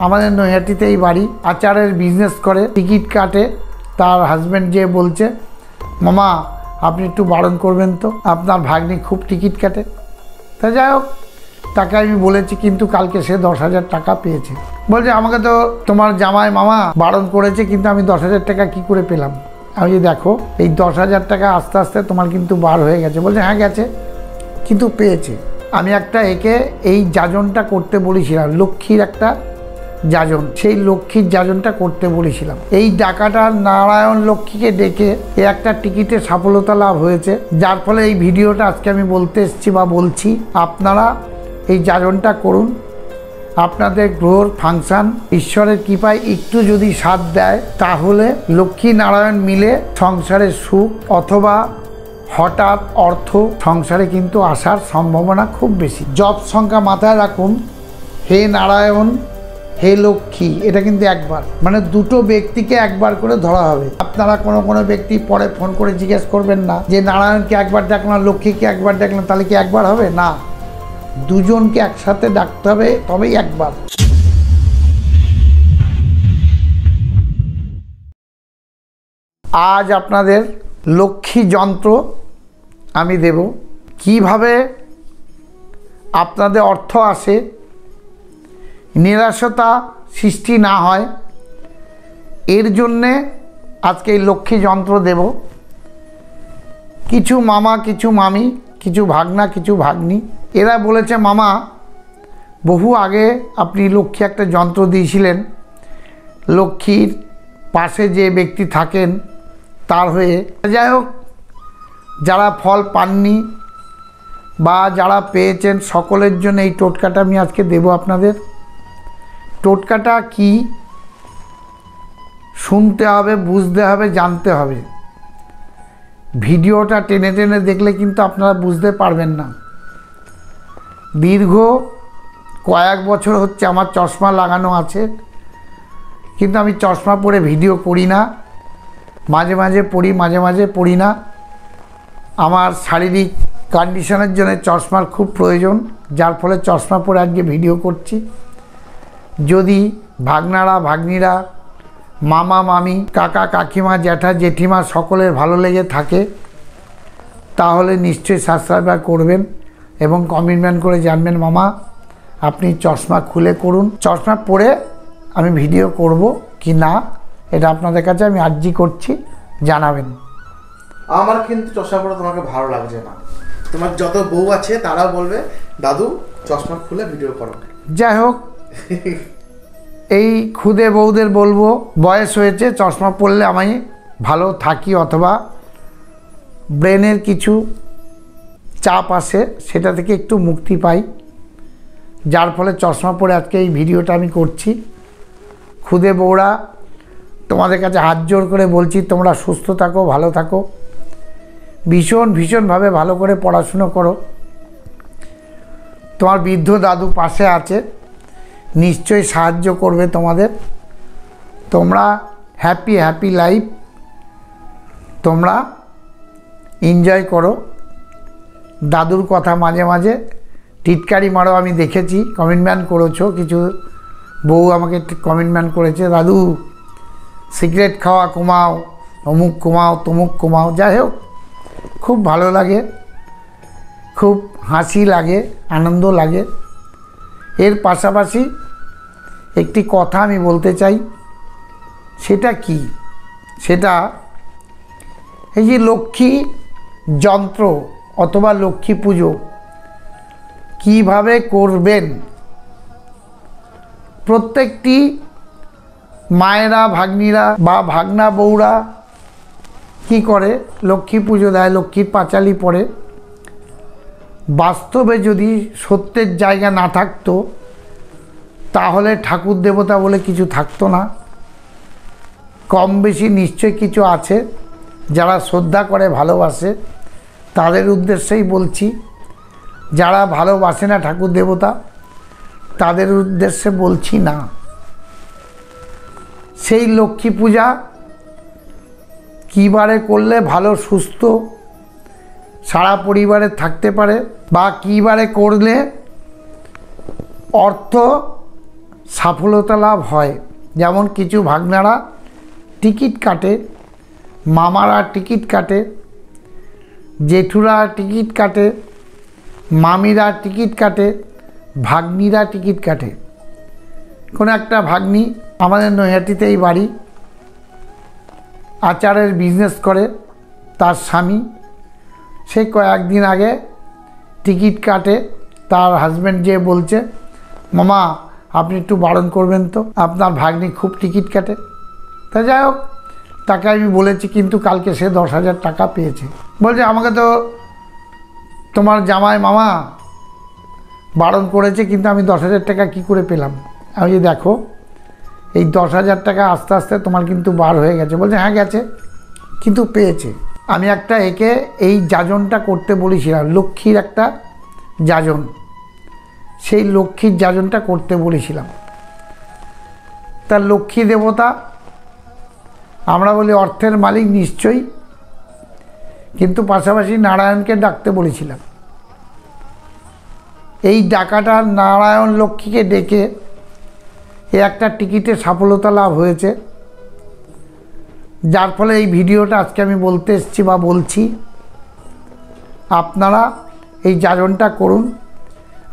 আমাদের নৈহাটিতেই বাড়ি, আচারের বিজনেস করে, টিকিট কাটে। তার হাজব্যান্ড যে বলছে, মামা আপনি একটু বারণ করবেন তো, আপনার ভাগ্নি খুব টিকিট কাটে। তা যাই হোক, তাকে আমি বলেছি, কিন্তু কালকে সে 10,000 টাকা পেয়েছে। বলছে আমাকে তো তোমার জামাই মামা বারণ করেছে, কিন্তু আমি 10,000 টাকা কী করে পেলাম? আমি যে দেখো, এই 10,000 টাকা আস্তে আস্তে তোমার কিন্তু বার হয়ে গেছে। বলছে হ্যাঁ গেছে, কিন্তু পেয়েছে। আমি একটা একে এই যাজনটা করতে বলেছিলাম, লক্ষ্মীর একটা যাজন, সেই লক্ষ্মীর যাজনটা করতে বলেছিলাম। এই ডাকাটা নারায়ণ লক্ষ্মীকে ডেকে একটা টিকিটে সফলতা লাভ হয়েছে, যার ফলে এই ভিডিওটা আজকে আমি বলতে এসেছি বা বলছি। আপনারা এই যাজনটা করুন, আপনাদের গ্রহর ফাংশন ঈশ্বরের কৃপায় একটু যদি সাথ দেয়, তাহলে লক্ষ্মী নারায়ণ মিলে সংসারের সুখ অথবা হঠাৎ অর্থ সংসারে কিন্তু আসার সম্ভাবনা খুব বেশি। জপ সংখ্যা মাথায় রাখুন, হে নারায়ণ হে লক্ষ্মী, এটা কিন্তু একবার, মানে দুটো ব্যক্তিকে একবার করে ধরা হবে। আপনারা কোনো ব্যক্তি পরে ফোন করে জিজ্ঞেস করবেন না যে নারায়ণকে একবার ডাকলাম লক্ষ্মীকে একবার ডাকলাম, তাহলে কি একবার হবে? না, দুজনকে একসাথে ডাকতে হবে, তবেই একবার। আজ আপনাদের লক্ষ্মী যন্ত্র আমি দেব, কিভাবে আপনাদের অর্থ আসে, নিরাশতা সৃষ্টি না হয়, এর জন্যে আজকে এই লক্ষ্মী যন্ত্র দেব। কিছু মামা, কিছু মামি, কিছু ভাগনা, কিছু ভাগ্নি, এরা বলেছে মামা বহু আগে আপনি লক্ষ্মী একটা যন্ত্র দিয়েছিলেন, লক্ষ্মীর পাশে যে ব্যক্তি থাকেন তার হয়ে। যাই হোক, যারা ফল পাননি বা যারা পেয়েছেন, সকলের জন্য এই টোটকাটা আমি আজকে দেব আপনাদের। টোটকাটা কি শুনতে হবে, বুঝতে হবে, জানতে হবে। ভিডিওটা টেনে টেনে দেখলে কিন্তু আপনারা বুঝতে পারবেন না। দীর্ঘ কয়েক বছর হচ্ছে আমার চশমা লাগানো আছে, কিন্তু আমি চশমা পরে ভিডিও করি না। মাঝে মাঝে পড়ি, মাঝে মাঝে পড়ি না। আমার শারীরিক কন্ডিশনের জন্য চশমার খুব প্রয়োজন, যার ফলে চশমা পরে আজকে ভিডিও করছি। যদি ভাগনারা, ভাগ্নিরা, মামা, মামি, কাকা, কাকিমা, জ্যাঠা, জেঠিমা সকলের ভালো লেগে থাকে, তাহলে নিশ্চয়ই সাবস্ক্রাইব করবেন এবং কমেন্ট করে জানবেন মামা আপনি চশমা খুলে করুন, চশমা পরে আমি ভিডিও করব কি না, এটা আপনাদের কাছে আমি আর্জি করছি, জানাবেন। আমার কিন্তু চশমা পরে তোমাকে ভালো লাগছে না। তোমার যত বউ আছে তারাও বলবে দাদু চশমা খুলে ভিডিও করো। যাই হোক, এই খুদে বউদের বলবো, বয়স হয়েছে, চশমা পরলে আমি ভালো থাকি, অথবা ব্রেনের কিছু চাপ আসে, সেটা থেকে একটু মুক্তি পাই, যার ফলে চশমা পরে আজকে এই ভিডিওটা আমি করছি। খুদে বউরা, তোমাদের কাছে হাত জোর করে বলছি, তোমরা সুস্থ থাকো, ভালো থাকো, ভীষণভাবে ভালো করে পড়াশুনো করো। তোমার বৃদ্ধ দাদু পাশে আছে, নিশ্চয়ই সাহায্য করবে তোমাদের। তোমরা হ্যাপি লাইফ তোমরা এনজয় করো। দাদুর কথা মাঝে মাঝে টিটকারি মারো, আমি দেখেছি, কমেন্ট করেছো, কিছু বউ আমাকে কমেন্ট করেছে, দাদু সিগারেট খাওয়া কমাও, অমুক কমাও, তমুক কমাও। যাই হোক, খুব ভালো লাগে, খুব হাসি লাগে, আনন্দ লাগে। এর পাশাপাশি একটি কথা আমি বলতে চাই, সেটা কি, সেটা এই যে লক্ষ্মী যন্ত্র অথবা লক্ষ্মী পুজো কিভাবে করবেন, প্রত্যেকটি মায়েরা, ভাগ্নিরা বা ভাগনা বউরা কি করে, লক্ষ্মী পুজো দেয়, লক্ষ্মীর পাঁচালি পড়ে। বাস্তবে যদি সত্যের জায়গা না থাকতো, তাহলে ঠাকুর দেবতা বলে কিছু থাকতো না। কম বেশি নিশ্চয়ই কিছু আছে, যারা শ্রদ্ধা করে, ভালোবাসে, তাদের উদ্দেশ্যেই বলছি। যারা ভালোবাসে না ঠাকুর দেবতা, তাদের উদ্দেশ্যে বলছি না। সেই লক্ষ্মী পূজা কী বারে করলে ভালো, সুস্থ সারা পরিবারে থাকতে পারে, বা কী বারে করলে অর্থ সফলতা লাভ হয়। যেমন কিছু ভাগনারা টিকিট কাটে, মামারা টিকিট কাটে, জেঠুরা টিকিট কাটে, মামিরা টিকিট কাটে, ভাগ্নিরা টিকিট কাটে। কোনো একটা ভাগ্নি আমাদের নৈহাটিতেই বাড়ি, আচারের বিজনেস করে, তার স্বামী সে কয়েকদিন আগে টিকিট কাটে। তার হাজব্যান্ড যে বলছে, মামা আপনি একটু বারণ করবেন তো, আপনার ভাগ্নি খুব টিকিট কাটে। তা যাই হোক, তাকে আমি বলেছি, কিন্তু কালকে সে 10,000 টাকা পেয়েছে। বলছে আমাকে তো তোমার জামাই মামা বারণ করেছে, কিন্তু আমি 10,000 টাকা কী করে পেলাম? আমি যে দেখো, এই 10,000 টাকা আস্তে আস্তে তোমার কিন্তু বার হয়ে গেছে। বলছে হ্যাঁ গেছে, কিন্তু পেয়েছে। আমি একটা একে এই যাজনটা করতে বলেছিলাম, লক্ষ্মীর একটা যাজন, সেই লক্ষ্মীর যাজনটা করতে বলেছিলাম। তার লক্ষ্মী দেবতা, আমরা বলি অর্থের মালিক নিশ্চয়ই, কিন্তু পাশাপাশি নারায়ণকে ডাকতে বলেছিলাম। এই ডাকাটা নারায়ণ লক্ষ্মীকে ডেকে এ একটা টিকিটে সফলতা লাভ হয়েছে, যার ফলে এই ভিডিওটা আজকে আমি বলতে এসেছি বা বলছি। আপনারা এই যাজনটা করুন,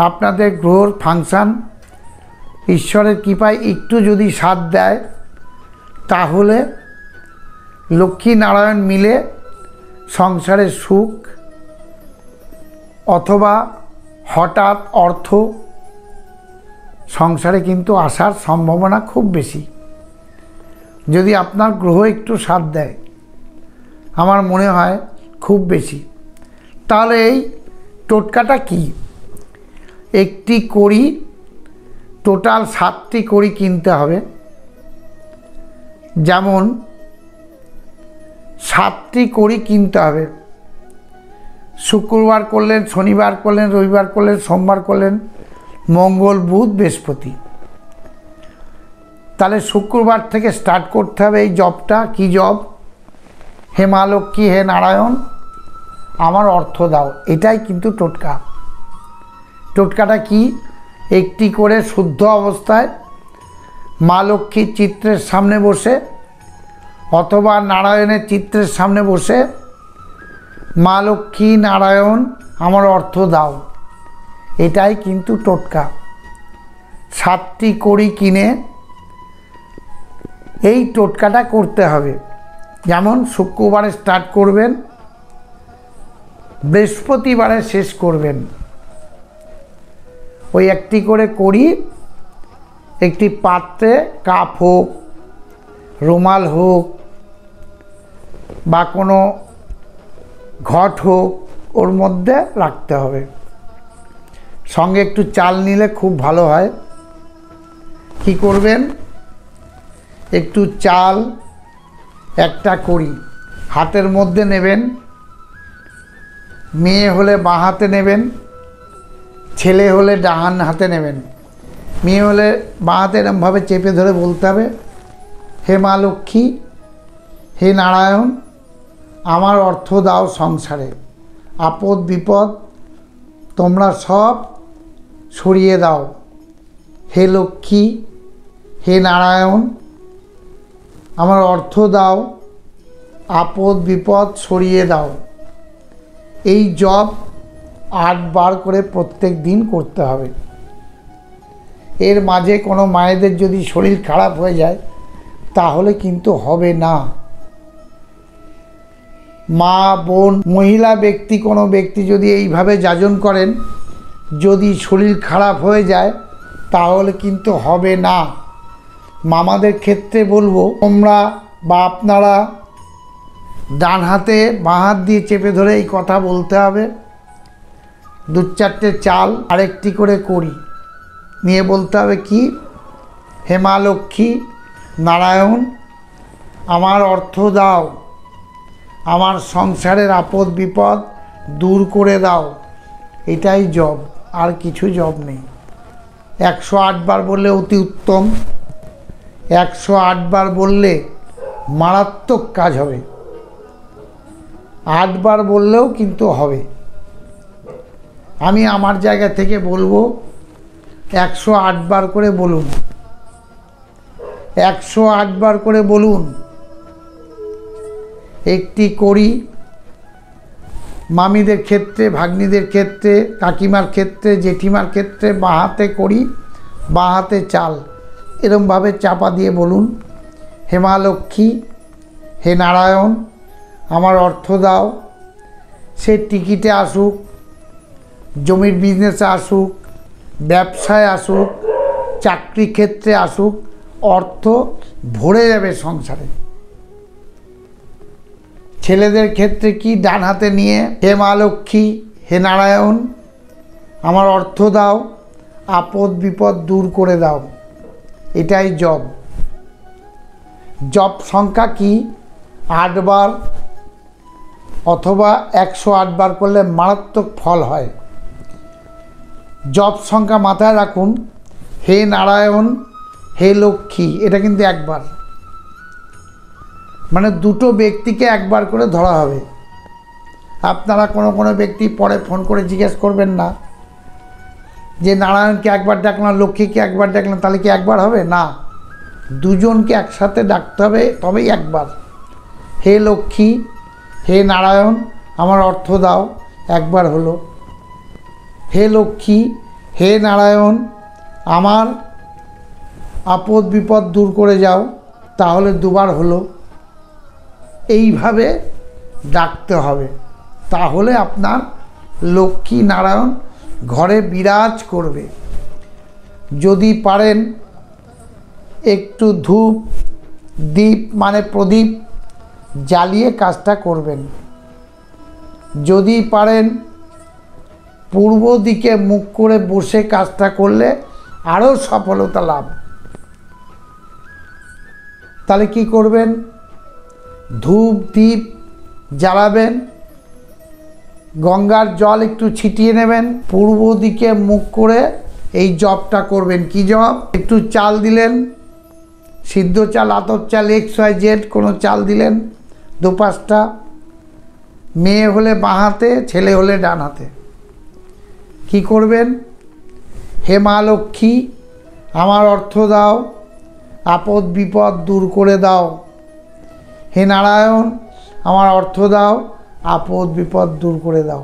আপনাদের গ্রহর ফাংশান ঈশ্বরের কৃপায় একটু যদি সাথ দেয়, তাহলে লক্ষ্মী নারায়ণ মিলে সংসারের সুখ অথবা হঠাৎ অর্থ সংসারে কিন্তু আসার সম্ভাবনা খুব বেশি, যদি আপনার গ্রহ একটু সাথ দেয়। আমার মনে হয় খুব বেশি। তাহলে এই টোটকাটা কি? একটি কড়ি, টোটাল 7টি কড়ি কিনতে হবে। যেমন 7টি কড়ি কিনতে হবে। শুক্রবার করলেন, শনিবার করলেন, রবিবার করলেন, সোমবার করলেন, মঙ্গল বুধ বৃহস্পতি। তাহলে শুক্রবার থেকে স্টার্ট করতে হবে এই জবটা। কি জব? হে মা লক্ষ্মী, হে নারায়ণ আমার অর্থ দাও। এটাই কিন্তু টোটকা। টোটকাটা কি? একটি করে শুদ্ধ অবস্থায় মা লক্ষ্মীর চিত্রের সামনে বসে অথবা নারায়ণের চিত্রের সামনে বসে, মা লক্ষ্মী নারায়ণ আমার অর্থ দাও। এটাই কিন্তু টোটকা। 7টি কড়ি কিনে এই টোটকাটা করতে হবে। যেমন শুক্রবারে স্টার্ট করবেন, বৃহস্পতিবারে শেষ করবেন। ওই একটি করে কড়ি একটি পাত্রে, কাপ হোক, রুমাল হোক বা কোনো ঘট হোক, ওর মধ্যে রাখতে হবে। সঙ্গে একটু চাল নিলে খুব ভালো হয়। কি করবেন? একটু চাল, একটা কড়ি হাতের মধ্যে নেবেন। মেয়ে হলে বাঁ হাতে নেবেন, ছেলে হলে ডান হাতে নেবেন। মেয়ে হলে বাঁ হাতে এরমভাবে চেপে ধরে বলতে হবে, হে মা লক্ষ্মী, হে নারায়ণ আমার অর্থ দাও সংসারে, আপদ বিপদ তোমরা সব সরিয়ে দাও। হে লক্ষ্মী, হে নারায়ণ আমার অর্থ দাও, আপদ বিপদ সরিয়ে দাও। এই জপ 8 বার করে প্রত্যেক দিন করতে হবে। এর মাঝে কোনো মায়েদের যদি শরীর খারাপ হয়ে যায়, তাহলে কিন্তু হবে না। মা, বোন, মহিলা ব্যক্তি, কোনো ব্যক্তি যদি এইভাবে যাজন করেন, যদি শরীর খারাপ হয়ে যায়, তাহলে কিন্তু হবে না। মামাদের ক্ষেত্রে বলবো, তোমরা বা আপনারা ডান হাতে বাঁ হাত দিয়ে চেপে ধরে এই কথা বলতে হবে। 2-4টে চাল আর একটি করে কড়ি নিয়ে বলতে হবে কি? হে মা লক্ষ্মী নারায়ণ আমার অর্থ দাও, আমার সংসারের আপদ বিপদ দূর করে দাও। এটাই জব, আর কিছু জব নেই। 108 বার বললে অতি উত্তম। 108 বার বললে মারাত্মক কাজ হবে। 8 বার বললেও কিন্তু হবে। আমি আমার জায়গা থেকে বলবো 108 বার করে বলুন। 108 বার করে বলুন। একটি করি মামিদের ক্ষেত্রে, ভাগ্নিদের ক্ষেত্রে, কাকিমার ক্ষেত্রে, জেঠিমার ক্ষেত্রে বাঁ হাতে করি, বাঁ হাতে চাল, এরমভাবে চাপা দিয়ে বলুন, হে মা লক্ষ্মী, হে নারায়ণ, আমার অর্থ দাও। সে টিকিটে আসুক, জমির বিজনেসে আসুক, ব্যবসায় আসুক, চাকরি ক্ষেত্রে আসুক, অর্থ ভরে যাবে সংসারে। ছেলেদের ক্ষেত্রে কি, ডান হাতে নিয়ে হে মা লক্ষ্মী, হে নারায়ণ, আমার অর্থ দাও, আপদ বিপদ দূর করে দাও। এটাই জপ। জপ সংখ্যা কি, 8 বার অথবা 108 বার করলে মারাত্মক ফল হয়। জপ সংখ্যা মাথায় রাখুন, হে নারায়ণ, হে লক্ষ্মী, এটা কিন্তু একবার, মানে দুটো ব্যক্তিকে একবার করে ধরা হবে। আপনারা কোনো ব্যক্তি পরে ফোন করে জিজ্ঞেস করবেন না যে নারায়ণকে একবার ডাকলাম, লক্ষ্মীকে একবার ডাকলাম, তাহলে কি একবার হবে? না, দুজনকে একসাথে ডাকতে হবে, তবেই একবার। হে লক্ষ্মী, হে নারায়ণ, আমার অর্থ দাও, একবার হলো। হে লক্ষ্মী, হে নারায়ণ, আমার আপদ বিপদ দূর করে যাও, তাহলে দুবার হলো। এইভাবে ডাকতে হবে, তাহলে আপনার লক্ষ্মী নারায়ণ ঘরে বিরাজ করবে। যদি পারেন একটু ধূপ দীপ মানে প্রদীপ জ্বালিয়ে কাজটা করবেন। যদি পারেন পূর্ব দিকে মুখ করে বসে কাজটা করলে আরও সফলতা লাভ। তাহলে কি করবেন, ধূপ দ্বীপ জ্বালাবেন, গঙ্গার জল একটু ছিটিয়ে নেবেন, পূর্ব দিকে মুখ করে এই জপটা করবেন। কি জপ, একটু চাল দিলেন, সিদ্ধ চাল, আতপ চাল, XYZ কোনো চাল দিলেন 2-5টা, মেয়ে হলে বাঁ হাতে, ছেলে হলে ডান হাতে। কি করবেন, হে মা লক্ষ্মী, আমার অর্থ দাও, আপদ বিপদ দূর করে দাও। হে নারায়ণ, আমার অর্থ দাও, আপদ বিপদ দূর করে দাও।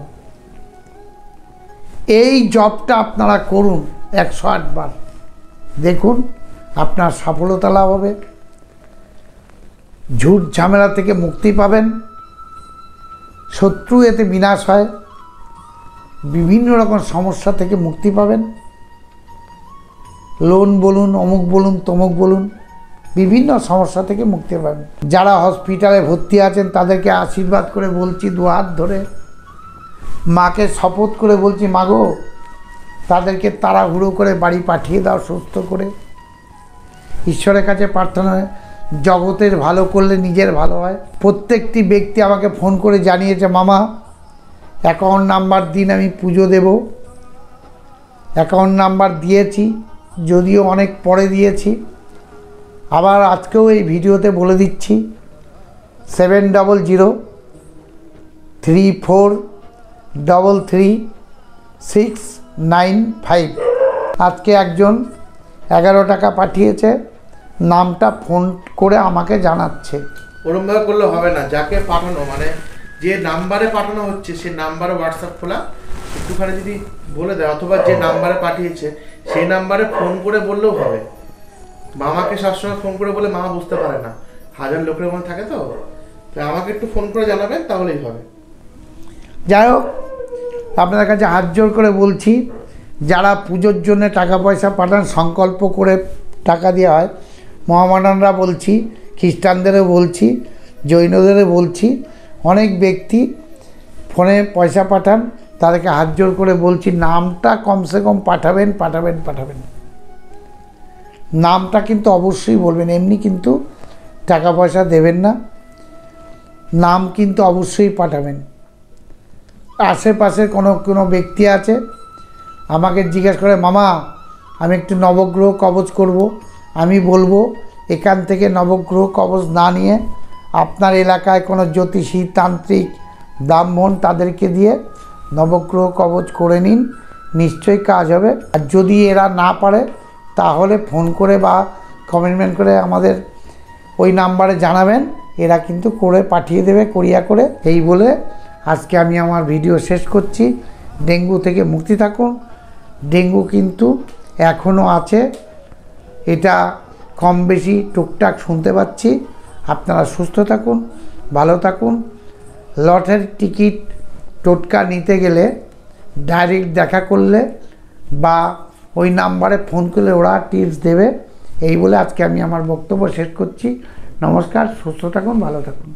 এই জপটা আপনারা করুন 108 বার, দেখুন আপনার সফলতা লাভ হবে, ঝুট ঝামেলা থেকে মুক্তি পাবেন, শত্রু এতে বিনাশ হয়, বিভিন্ন রকম সমস্যা থেকে মুক্তি পাবেন। লোন বলুন, অমুক বলুন, তমুক বলুন, বিভিন্ন সমস্যা থেকে মুক্তি পাবেন। যারা হসপিটালে ভর্তি আছেন তাদেরকে আশীর্বাদ করে বলছি, 2 হাত ধরে মাকে শপথ করে বলছি, মাগো তাদেরকে তাড়াহুড়ো করে বাড়ি পাঠিয়ে দাও সুস্থ করে। ঈশ্বরের কাছে প্রার্থনা, জগতের ভালো করলে নিজের ভালো হয়। প্রত্যেকটি ব্যক্তি আমাকে ফোন করে জানিয়েছে, মামা অ্যাকাউন্ট নাম্বার দিন, আমি পুজো দেব। অ্যাকাউন্ট নাম্বার দিয়েছি, যদিও অনেক পরে দিয়েছি, আবার আজকেও এই ভিডিওতে বলে দিচ্ছি, 7003433695। আজকে একজন 11 টাকা পাঠিয়েছে, নামটা ফোন করে আমাকে জানাচ্ছে। ওরমভাবে করলে হবে না, যাকে পাঠানো মানে যে নাম্বারে পাঠানো হচ্ছে সে নাম্বারে হোয়াটসঅ্যাপ খোলা, একটুখানি যদি বলে দেয়, অথবা যে নাম্বারে পাঠিয়েছে সেই নাম্বারে ফোন করে বললেও হবে। মামাকে সবসময় ফোন করে বলে মামা বুঝতে পারে না, 1000 লোকের মধ্যে থাকে, তো আমাকে একটু ফোন করে জানাবেন, তাহলেই হবে। যাই হোক, আপনাদের কাছে হাত জোর করে বলছি, যারা পুজোর জন্য টাকা পয়সা পাঠান, সংকল্প করে টাকা দেওয়া হয়, মহামাননরা বলছি, খ্রিস্টানদেরও বলছি, জৈনদেরও বলছি, অনেক ব্যক্তি ফোনে পয়সা পাঠান, তাদেরকে হাত জোর করে বলছি, নামটা কমসে কম পাঠাবেন। নামটা কিন্তু অবশ্যই বলবেন, এমনি কিন্তু টাকা পয়সা দেবেন না, নাম কিন্তু অবশ্যই পাঠাবেন। আশেপাশের কোনো ব্যক্তি আছে, আমাকে জিজ্ঞেস করে, মামা আমি একটু নবগ্রহ কবচ করব, আমি বলবো এখান থেকে নবগ্রহ কবচ না নিয়ে আপনার এলাকায় কোনো জ্যোতিষী, তান্ত্রিক, ব্রাহ্মণ তাদেরকে দিয়ে নবগ্রহ কবচ করে নিন, নিশ্চয়ই কাজ হবে। আর যদি এরা না পারে তাহলে ফোন করে বা কমিটমেন্ট করে আমাদের ওই নাম্বারে জানাবেন, এরা কিন্তু করে পাঠিয়ে দেবে কোরিয়া করে। এই বলে আজকে আমি আমার ভিডিও শেষ করছি। ডেঙ্গু থেকে মুক্তি থাকুন। ডেঙ্গু কিন্তু এখনও আছে, এটা কম বেশি টুকটাক শুনতে পাচ্ছি। আপনারা সুস্থ থাকুন, ভালো থাকুন। লটারির টিকিট টোটকা নিতে গেলে ডাইরেক্ট দেখা করলে বা ওই নাম্বারে ফোন করলে ওরা টিপস দেবে। এই বলে আজকে আমি আমার বক্তব্য শেষ করছি। নমস্কার, সুস্থ থাকুন, ভালো থাকুন।